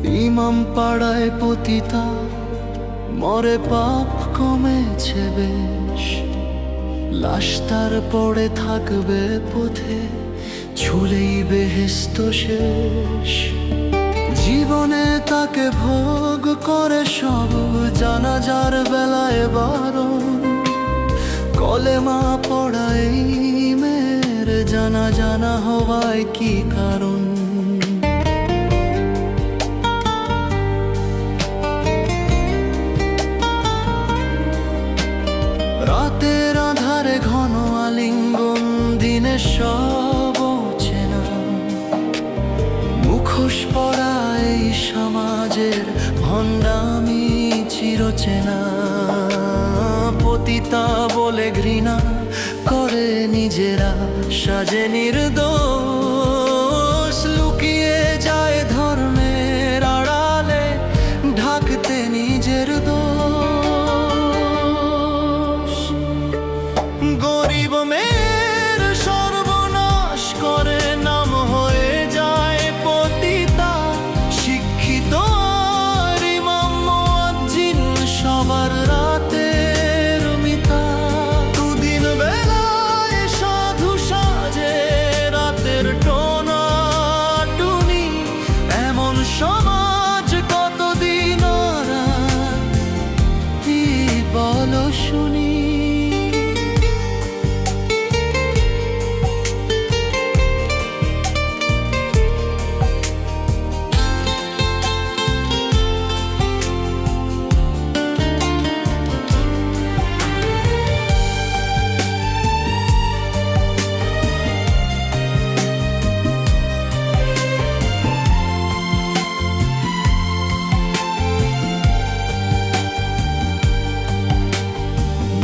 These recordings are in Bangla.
ইমাম পাড়ায় পতিতা মরে, পাপ কমেছে বেশ। লাশ তার পড়ে থাকবে পথে, ছুলেই বেহেশত শেষ। জীবনে তাকে ভোগ করে সব, জানাজার বেলায় বারণ। কলেমা পড়াই মেয়ের জানা জানা হওয়ায় কি কারণ? রাতের আধারে ঘন আলিঙ্গন, দিনে সব চেনা। মুখোশ পরা এই সমাজের ভণ্ডামি চিরচেনা। পতিতা বলে ঘৃণা করে নিজেরা, সাজে নির্দোষ। লুকিয়ে যায় ধর্মের আড়ালে, ঢাকতে নিজের দোষ। গরিব মেয়ের সর্বনাশ করে, নাম হয়ে যায় পতিতা। শিক্ষিত আর ইমাম মুয়াজ্জিন সবার রাতের মিতা। দুদিন বেলায় সাধু সাজে, রাতের টোনা টুনি। এমন সমাজ কতদিন আর বলো শুনি।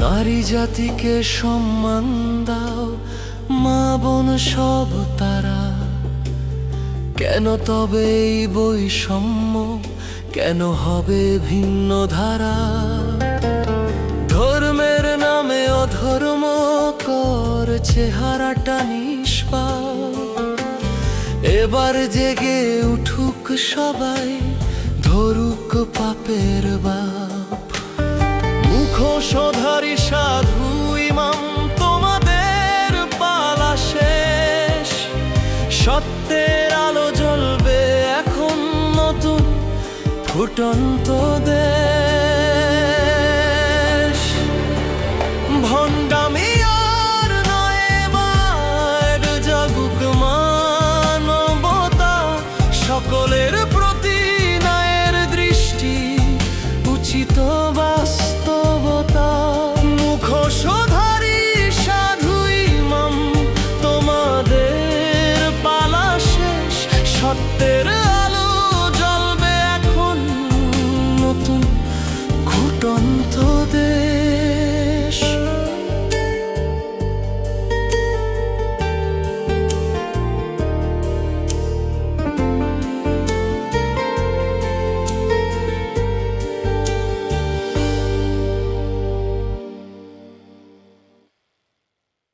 নারী জাতিকে সম্মান দাও, মা বোন সব তারা। কেন তবে এই বৈষম্য, কেন হবে ভিন্ন ধারা? ধর্মের নামে অধর্ম কর, চেহারাটা নিষ্পাপ। এবার জেগে উঠুক সবাই, ধরুক পাপের বাপ। মুখোশধারী সাধু ইমাম, তোমাদের পালা শেষ। সত্যের আলো জ্বলবে এখন নতুন ফুটন্ত দেশ। ভণ্ডামি আর নয় এবার, জাগুক মানবতা। সকলের